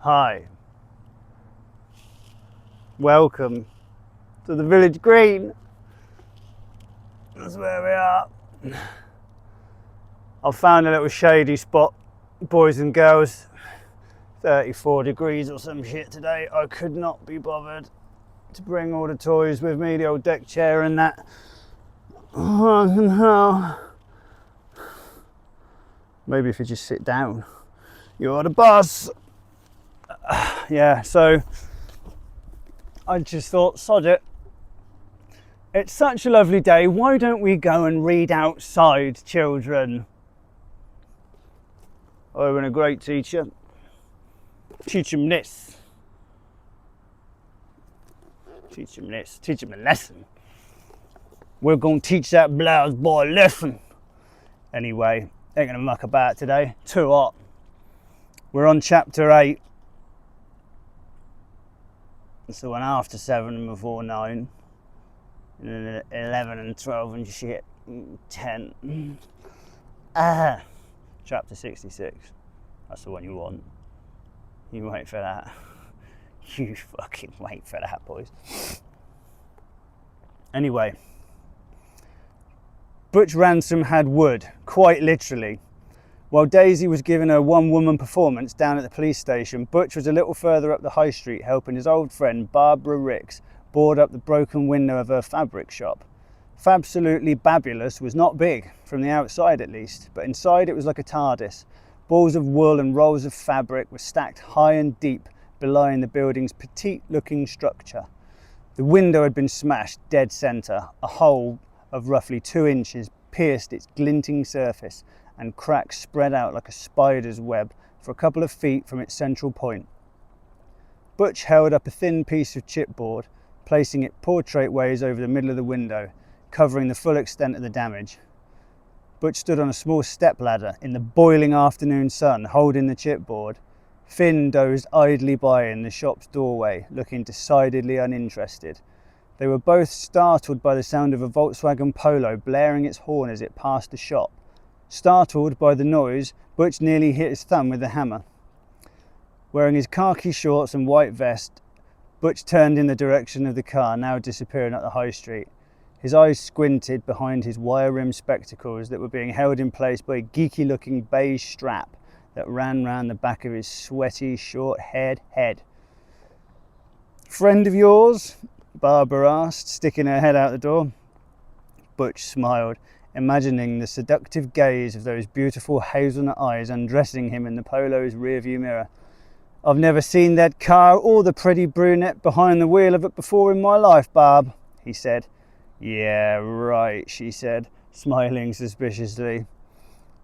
Hi, welcome to the village green. That's where we are. I've found a little shady spot, boys and girls. 34 degrees or some shit today. I could not be bothered to bring all the toys with me, the old deck chair and that. Maybe if you just sit down, you're the boss. Yeah, so I just thought, sod it. It's such a lovely day. Why don't we go and read outside, children? I've been a great teacher. Teach them this. Teach them this. Teach them a lesson. We're going to teach that Blouse boy a lesson. Anyway, ain't going to muck about today. Too hot. We're on chapter 8. So an after 7 and before 9. And then 11 and 12 and shit. 10. Chapter 66. That's the one you want. You wait for that. You fucking wait for that, boys. Anyway. Butch Ransom had wood, quite literally. While Daisy was giving her one-woman performance down at the police station, Butch was a little further up the high street helping his old friend Barbara Ricks board up the broken window of her fabric shop. Fabsolutely Babulous was not big, from the outside at least, but inside it was like a TARDIS. Balls of wool and rolls of fabric were stacked high and deep, belying the building's petite-looking structure. The window had been smashed dead centre. A hole of roughly 2 inches pierced its glinting surface, and cracks spread out like a spider's web for a couple of feet from its central point. Butch held up a thin piece of chipboard, placing it portrait ways over the middle of the window, covering the full extent of the damage. Butch stood on a small stepladder in the boiling afternoon sun, holding the chipboard. Finn dozed idly by in the shop's doorway, looking decidedly uninterested. They were both startled by the sound of a Volkswagen Polo blaring its horn as it passed the shop. Startled by the noise, Butch nearly hit his thumb with the hammer. Wearing his khaki shorts and white vest, Butch turned in the direction of the car, now disappearing up the high street. His eyes squinted behind his wire-rimmed spectacles that were being held in place by a geeky-looking beige strap that ran round the back of his sweaty, short-haired head. "Friend of yours?" Barbara asked, sticking her head out the door. Butch smiled, imagining the seductive gaze of those beautiful hazelnut eyes undressing him in the Polo's rearview mirror. "I've never seen that car or the pretty brunette behind the wheel of it before in my life, Barb," he said. "Yeah, right," she said, smiling suspiciously.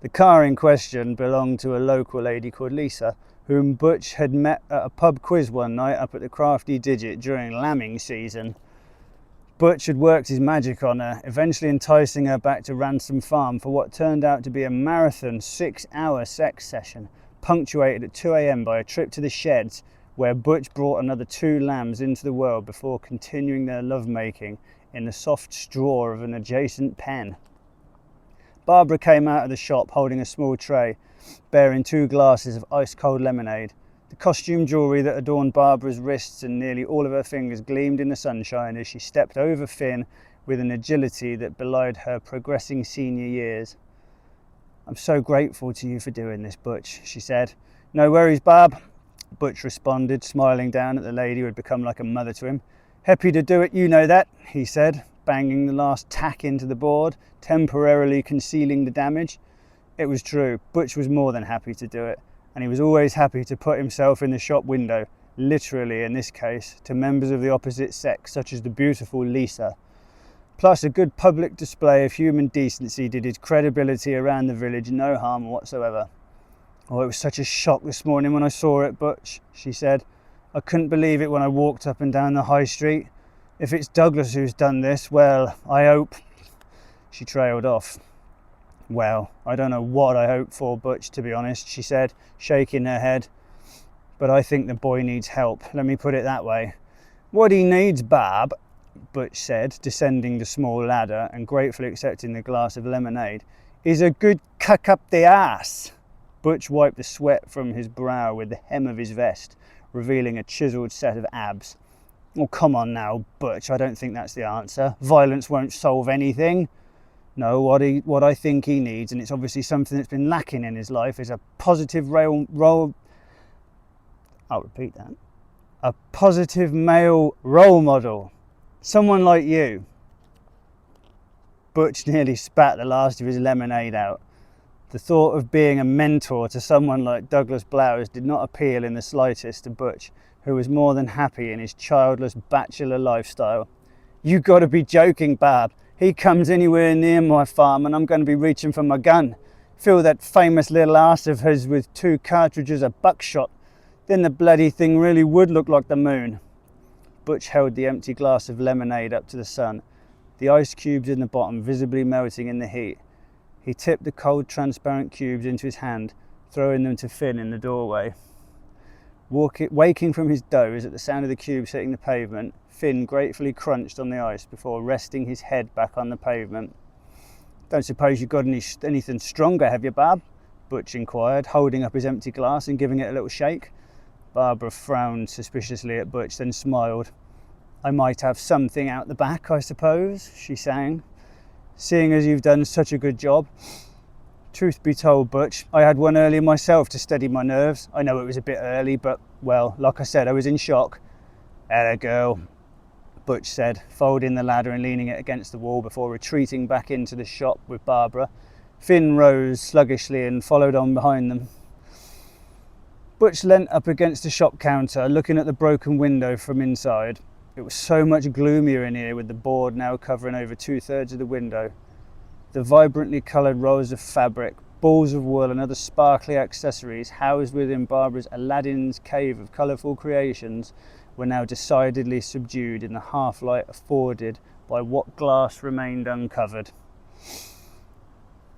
The car in question belonged to a local lady called Lisa, whom Butch had met at a pub quiz one night up at the Crafty Digit during lambing season. Butch had worked his magic on her, eventually enticing her back to Ransom Farm for what turned out to be a marathon 6-hour sex session, punctuated at 2 a.m. by a trip to the sheds, where Butch brought another 2 lambs into the world before continuing their lovemaking in the soft straw of an adjacent pen. Barbara came out of the shop holding a small tray, bearing 2 glasses of ice-cold lemonade. The costume jewellery that adorned Barbara's wrists and nearly all of her fingers gleamed in the sunshine as she stepped over Finn with an agility that belied her progressing senior years. "I'm so grateful to you for doing this, Butch," she said. "No worries, Barb," Butch responded, smiling down at the lady who had become like a mother to him. "Happy to do it, you know that," he said, banging the last tack into the board, temporarily concealing the damage. It was true. Butch was more than happy to do it, and he was always happy to put himself in the shop window, literally in this case, to members of the opposite sex, such as the beautiful Lisa. Plus, a good public display of human decency did his credibility around the village no harm whatsoever. "Oh, it was such a shock this morning when I saw it, Butch," she said. "I couldn't believe it when I walked up and down the high street. If it's Douglas who's done this, well, I hope..." She trailed off. "Well, I don't know what I hope for, Butch, to be honest," she said, shaking her head. "But I think the boy needs help, let me put it that way." "What he needs, Barb," Butch said, descending the small ladder and gratefully accepting the glass of lemonade, "is a good cuck up the ass." Butch wiped the sweat from his brow with the hem of his vest, revealing a chiselled set of abs. "Oh, come on now, Butch, I don't think that's the answer. Violence won't solve anything. No, what I think he needs, and it's obviously something that's been lacking in his life, is a positive I'll repeat that. A positive male role model. Someone like you." Butch nearly spat the last of his lemonade out. The thought of being a mentor to someone like Douglas Blouse did not appeal in the slightest to Butch, who was more than happy in his childless bachelor lifestyle. "You gotta be joking, Barb. He comes anywhere near my farm and I'm going to be reaching for my gun. Fill that famous little arse of his with 2 cartridges of buckshot. Then the bloody thing really would look like the moon." Butch held the empty glass of lemonade up to the sun, the ice cubes in the bottom visibly melting in the heat. He tipped the cold, transparent cubes into his hand, throwing them to Finn in the doorway. Waking from his doze at the sound of the cubes hitting the pavement, Finn gratefully crunched on the ice before resting his head back on the pavement. "Don't suppose you've got anything stronger, have you, Barb?" Butch inquired, holding up his empty glass and giving it a little shake. Barbara frowned suspiciously at Butch, then smiled. "I might have something out the back, I suppose," she sang, "seeing as you've done such a good job." "Truth be told, Butch, I had one earlier myself to steady my nerves. I know it was a bit early, but, well, like I said, I was in shock." "Atta girl," Butch said, folding the ladder and leaning it against the wall before retreating back into the shop with Barbara. Finn rose sluggishly and followed on behind them. Butch leant up against the shop counter, looking at the broken window from inside. It was so much gloomier in here, with the board now covering over 2/3 of the window. The vibrantly coloured rolls of fabric, balls of wool and other sparkly accessories housed within Barbara's Aladdin's cave of colourful creations were now decidedly subdued in the half-light afforded by what glass remained uncovered.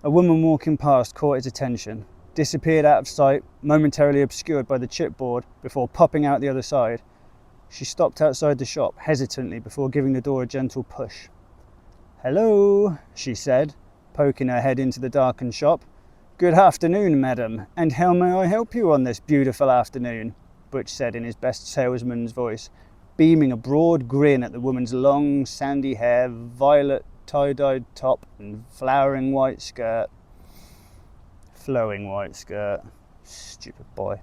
A woman walking past caught his attention, disappeared out of sight, momentarily obscured by the chipboard before popping out the other side. She stopped outside the shop hesitantly before giving the door a gentle push. "Hello," she said, poking her head into the darkened shop. "Good afternoon, madam, and how may I help you on this beautiful afternoon?" Butch said in his best salesman's voice, beaming a broad grin at the woman's long, sandy hair, violet tie-dyed top and flowing white skirt. Flowing white skirt. Stupid boy.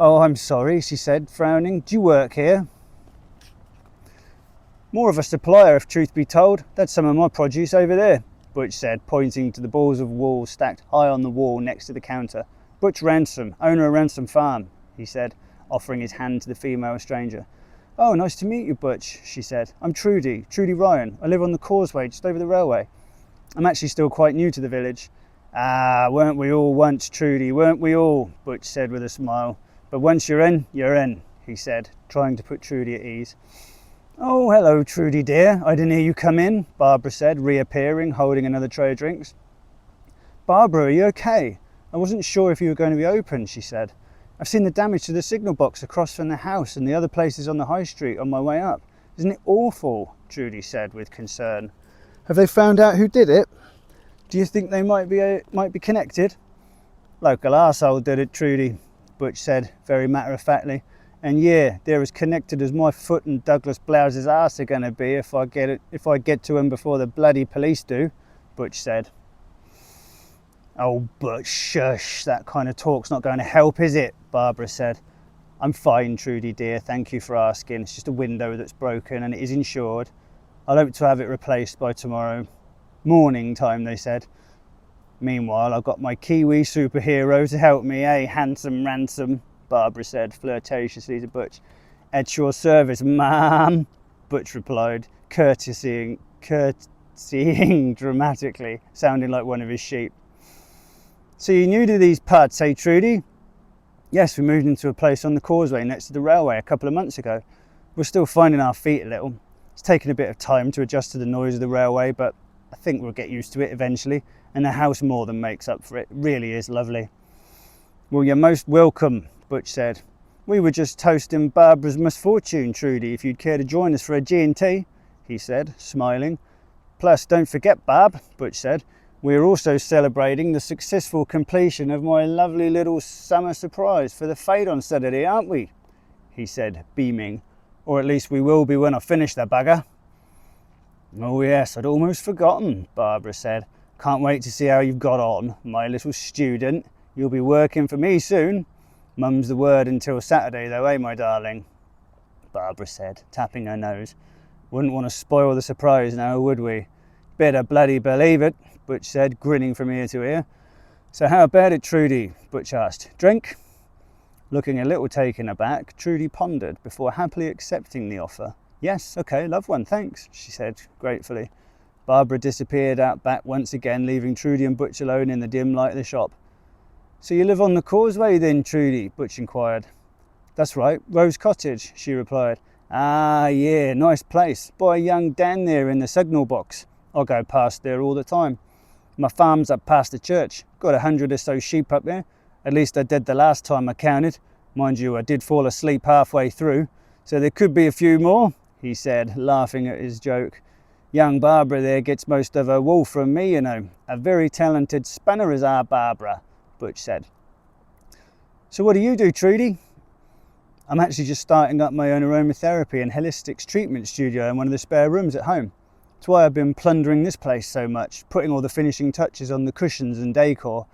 "Oh, I'm sorry," she said, frowning. "Do you work here?" "More of a supplier, if truth be told. That's some of my produce over there," Butch said, pointing to the balls of wool stacked high on the wall next to the counter. "Butch Ransom, owner of Ransom Farm," he said, offering his hand to the female stranger. "Oh, nice to meet you, Butch," she said. "I'm Trudy Ryan. I live on the causeway just over the railway. I'm actually still quite new to the village." "Ah, weren't we all once, Trudy, weren't we all?" Butch said with a smile. "But once you're in, he said, trying to put Trudy at ease. "Oh, hello, Trudy dear. I didn't hear you come in," Barbara said, reappearing, holding another tray of drinks. "Barbara, are you okay? I wasn't sure if you were going to be open," she said. "I've seen the damage to the signal box across from the house and the other places on the high street on my way up. Isn't it awful?" Trudy said with concern. "Have they found out who did it? Do you think they might be connected?" "Local arsehole did it, Trudy," Butch said, very matter-of-factly. "And yeah, they're as connected as my foot and Douglas Blouse's arse are going to be if I get to him before the bloody police do," Butch said. "Oh, Butch, shush, that kind of talk's not going to help, is it?" Barbara said. "I'm fine, Trudy dear, thank you for asking. It's just a window that's broken and it is insured. I'll hope to have it replaced by tomorrow morning time," they said. "Meanwhile, I've got my Kiwi superhero to help me, handsome Ransom," Barbara said flirtatiously to Butch. "At your service, ma'am," Butch replied, curtsying dramatically, sounding like one of his sheep. "So you're new to these parts, Trudy?" "Yes, we moved into a place on the causeway next to the railway a couple of months ago. We're still finding our feet a little. It's taken a bit of time to adjust to the noise of the railway, but I think we'll get used to it eventually, and the house more than makes up for it. It really is lovely." "Well, you're most welcome," Butch said. "We were just toasting Barbara's misfortune, Trudy, if you'd care to join us for a G&T, he said, smiling. "Plus, don't forget, Barb," Butch said, We're also celebrating the successful completion of my lovely little summer surprise for the Fete on Saturday, aren't we? He said, beaming. Or at least we will be when I finish the bugger. Oh yes, I'd almost forgotten, Barbara said. Can't wait to see how you've got on, my little student. You'll be working for me soon. Mum's the word until Saturday though, my darling? Barbara said, tapping her nose. Wouldn't want to spoil the surprise now, would we? Better bloody believe it, Butch said, grinning from ear to ear. So how about it, Trudy? Butch asked. Drink? Looking a little taken aback, Trudy pondered before happily accepting the offer. Yes, okay, love one, thanks, she said gratefully. Barbara disappeared out back once again, leaving Trudy and Butch alone in the dim light of the shop. So you live on the causeway then, Trudy? Butch inquired. That's right, Rose Cottage, she replied. Ah, yeah, nice place. By young Dan there in the signal box. I go past there all the time. My farm's up past the church. Got 100 or so sheep up there. At least I did the last time I counted. Mind you, I did fall asleep halfway through, so there could be a few more, he said, laughing at his joke. Young Barbara there gets most of her wool from me, you know. A very talented spinner is our Barbara, Butch said. So what do you do, Trudy? I'm actually just starting up my own aromatherapy and holistics treatment studio in one of the spare rooms at home. That's why I've been plundering this place so much, putting all the finishing touches on the cushions and decor.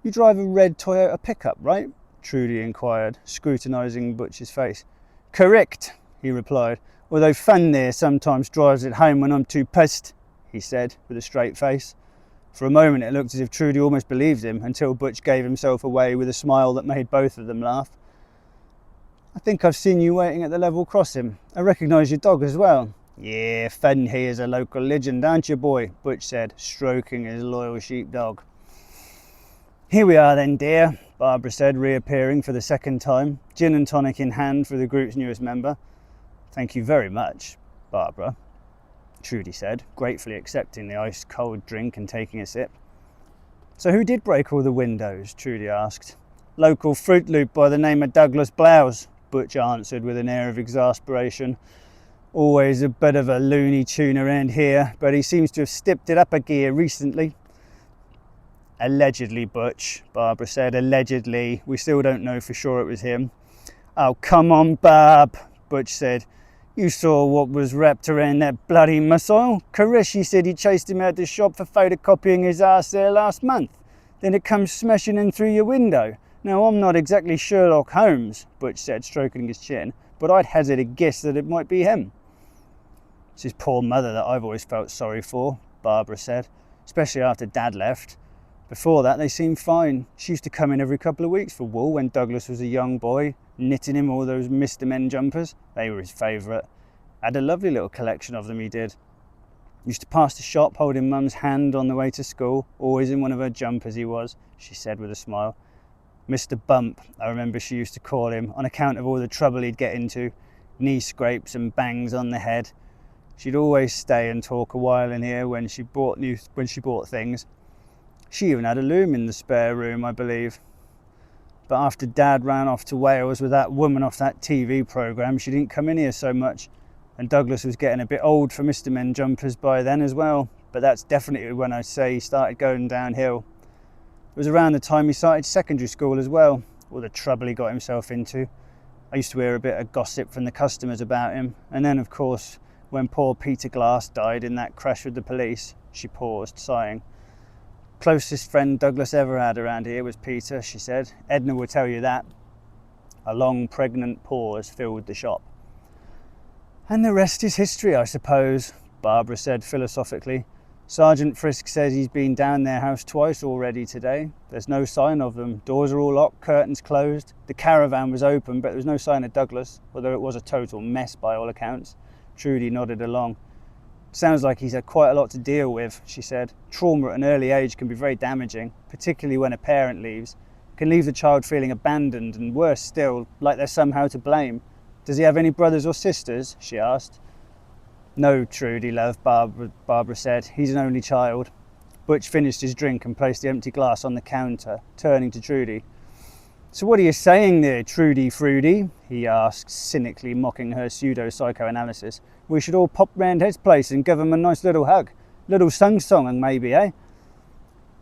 You drive a red Toyota pickup, right? Trudy inquired, scrutinising Butch's face. Correct, he replied, although Fun there sometimes drives it home when I'm too pissed, he said, with a straight face. For a moment it looked as if Trudy almost believed him, until Butch gave himself away with a smile that made both of them laugh. I think I've seen you waiting at the level crossing. I recognise your dog as well. Yeah, Fun he is a local legend, aren't you, boy? Butch said, stroking his loyal sheepdog. Here we are then, dear, Barbara said, reappearing for the second time, gin and tonic in hand for the group's newest member. Thank you very much, Barbara, Trudy said, gratefully accepting the ice-cold drink and taking a sip. So who did break all the windows? Trudy asked. Local Fruit Loop by the name of Douglas Blouse, Butch answered with an air of exasperation. Always a bit of a loony tune around here, but he seems to have stepped it up a gear recently. Allegedly, Butch, Barbara said. Allegedly. We still don't know for sure it was him. Oh, come on, Barb, Butch said. You saw what was wrapped around that bloody missile. Koreshi said he chased him out the shop for photocopying his ass there last month. Then it comes smashing in through your window. Now, I'm not exactly Sherlock Holmes, Butch said, stroking his chin, but I'd hazard a guess that it might be him. It's his poor mother that I've always felt sorry for, Barbara said, especially after Dad left. Before that, they seemed fine. She used to come in every couple of weeks for wool when Douglas was a young boy, knitting him all those Mr. Men jumpers. They were his favourite. Had a lovely little collection of them, he did. Used to pass the shop holding Mum's hand on the way to school, always in one of her jumpers he was, she said with a smile. Mr. Bump, I remember she used to call him, on account of all the trouble he'd get into, knee scrapes and bangs on the head. She'd always stay and talk a while in here when she bought things. She even had a loom in the spare room, I believe. But after Dad ran off to Wales with that woman off that TV programme, she didn't come in here so much. And Douglas was getting a bit old for Mr. Men jumpers by then as well. But that's definitely when I say he started going downhill. It was around the time he started secondary school as well. All the trouble he got himself into. I used to hear a bit of gossip from the customers about him. And then, of course, when poor Peter Glass died in that crash with the police, she paused, sighing. Closest friend Douglas ever had around here was Peter, she said. Edna will tell you that. A long, pregnant pause filled the shop. And the rest is history, I suppose, Barbara said philosophically. Sergeant Frisk says he's been down their house twice already today. There's no sign of them. Doors are all locked, curtains closed. The caravan was open, but there was no sign of Douglas, although it was a total mess by all accounts. Trudy nodded along. Sounds like he's had quite a lot to deal with, she said. Trauma at an early age can be very damaging, particularly when a parent leaves. It can leave the child feeling abandoned and, worse still, like they're somehow to blame. Does he have any brothers or sisters? She asked. No, Trudy, love, Barbara said. He's an only child. Butch finished his drink and placed the empty glass on the counter, turning to Trudy. So what are you saying there, Trudy Frudy? He asked, cynically mocking her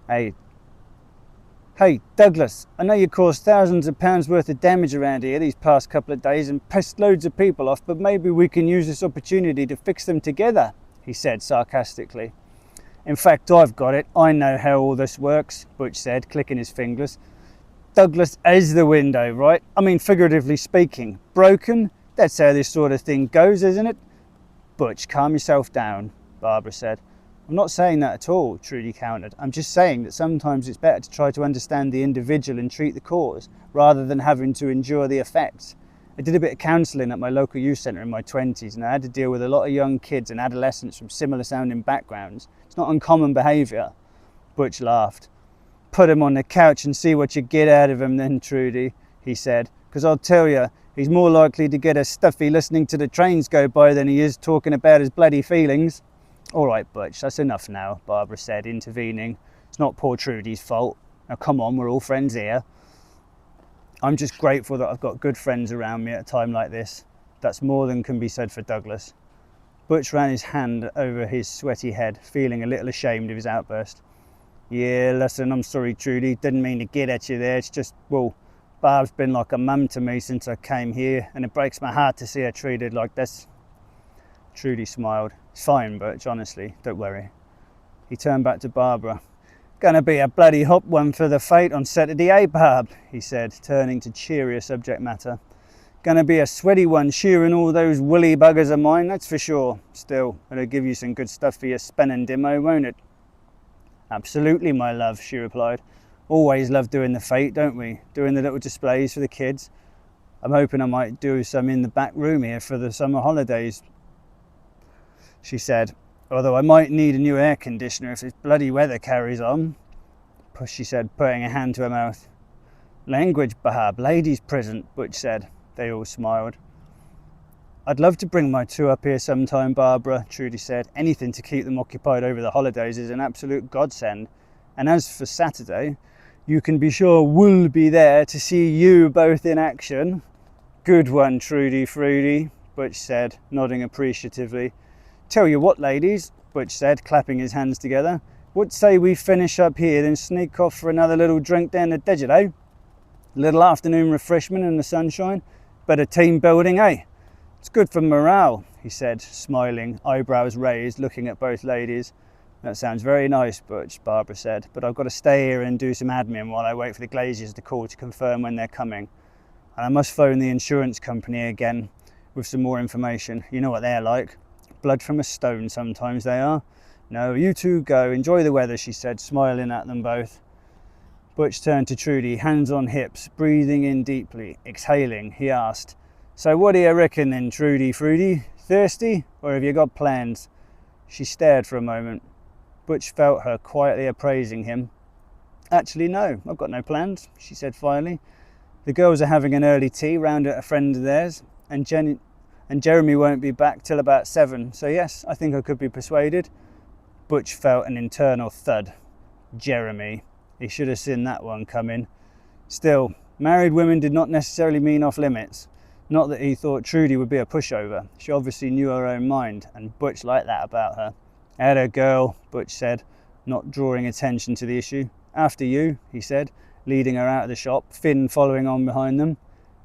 Hey, hey, Douglas, I know you caused thousands of pounds worth of damage around here these past couple of days and pissed loads of people off, but maybe we can use this opportunity to fix them together, he said sarcastically. In fact, I've got it. I know how all this works, Butch said, clicking his fingers. Douglas is the window, right? I mean, figuratively speaking. Broken? That's how this sort of thing goes, isn't it? Butch, calm yourself down, Barbara said. I'm not saying that at all, Trudy countered. I'm just saying that sometimes it's better to try to understand the individual and treat the cause, rather than having to endure the effects. I did a bit of counselling at my local youth centre in my 20s, and I had to deal with a lot of young kids and adolescents from similar sounding backgrounds. It's not uncommon behaviour. Butch laughed. Put him on the couch and see what you get out of him then, Trudy, he said, because I'll tell you, he's more likely to get a stuffy listening to the trains go by than he is talking about his bloody feelings. All right, Butch, that's enough now, Barbara said, intervening. It's not poor Trudy's fault. Now come on, we're all friends here. I'm just grateful that I've got good friends around me at a time like this. That's more than can be said for Douglas. Butch ran his hand over his sweaty head, feeling a little ashamed of his outburst. Yeah, listen, I'm sorry, Trudy. Didn't mean to get at you there. It's just, well, Barb's been like a mum to me since I came here, and it breaks my heart to see her treated like this. Trudy smiled. It's fine, Butch, honestly. Don't worry. He turned back to Barbara. Gonna be a bloody hot one for the Fete on Saturday, eh, Barb? He said, turning to cheerier subject matter. Gonna be a sweaty one shearing all those woolly buggers of mine, that's for sure. Still, it'll give you some good stuff for your spinning demo, won't it? Absolutely, my love, she replied. Always love doing the Fete, don't we? Doing the little displays for the kids. I'm hoping I might do some in the back room here for the summer holidays, she said. Although I might need a new air conditioner if this bloody weather carries on, she said, putting a hand to her mouth. Language, Bahab, ladies present, Butch said. They all smiled. I'd love to bring my two up here sometime, Barbara, Trudy said. Anything to keep them occupied over the holidays is an absolute godsend. And as for Saturday, you can be sure we'll be there to see you both in action. Good one, Trudy Frudy, Butch said, nodding appreciatively. Tell you what, ladies, Butch said, clapping his hands together. What say we finish up here, then sneak off for another little drink down the digit, eh? Little afternoon refreshment in the sunshine. Bit of team building, eh? It's good for morale, he said, smiling, eyebrows raised, looking at both ladies. That sounds very nice, Butch, Barbara said, but I've got to stay here and do some admin while I wait for the Glaziers to call to confirm when they're coming. And I must phone the insurance company again with some more information. You know what they're like. Blood from a stone sometimes they are. No, you two go. Enjoy the weather, she said, smiling at them both. Butch turned to Trudy, hands on hips, breathing in deeply. Exhaling, he asked, So what do you reckon then, Trudy Frudy? Thirsty? Or have you got plans? She stared for a moment. Butch felt her quietly appraising him. Actually, no, I've got no plans, she said finally. The girls are having an early tea round at a friend of theirs, and Jeremy won't be back till about 7, so yes, I think I could be persuaded. Butch felt an internal thud. Jeremy. He should have seen that one coming. Still, married women did not necessarily mean off limits. Not that he thought Trudy would be a pushover. She obviously knew her own mind, and Butch liked that about her. Atta girl, Butch said, not drawing attention to the issue. After you, he said, leading her out of the shop, Finn following on behind them.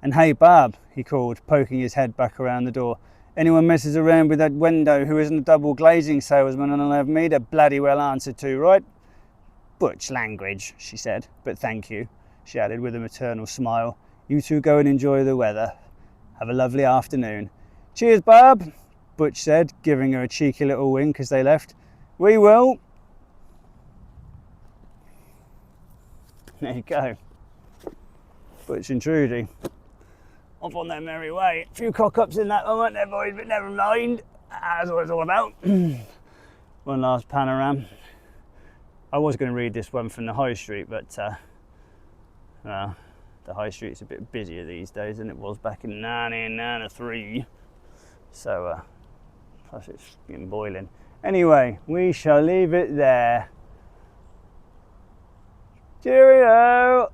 And hey, Barb, he called, poking his head back around the door. Anyone messes around with that window who isn't a double glazing salesman, and I'll have me to bloody well answer to, right? Butch language, she said, but thank you, she added with a maternal smile. You two go and enjoy the weather. Have a lovely afternoon. Cheers, Barb, Butch said, giving her a cheeky little wink as they left. We will. There you go. Butch and Trudy. Off on their merry way. A few cock-ups in that one, weren't there, boys? But never mind. That's what it's all about. One last panorama. I was going to read this one from the High Street, but the High Street's a bit busier these days than it was back in 1993. So, plus it's getting boiling. Anyway, we shall leave it there. Cheerio!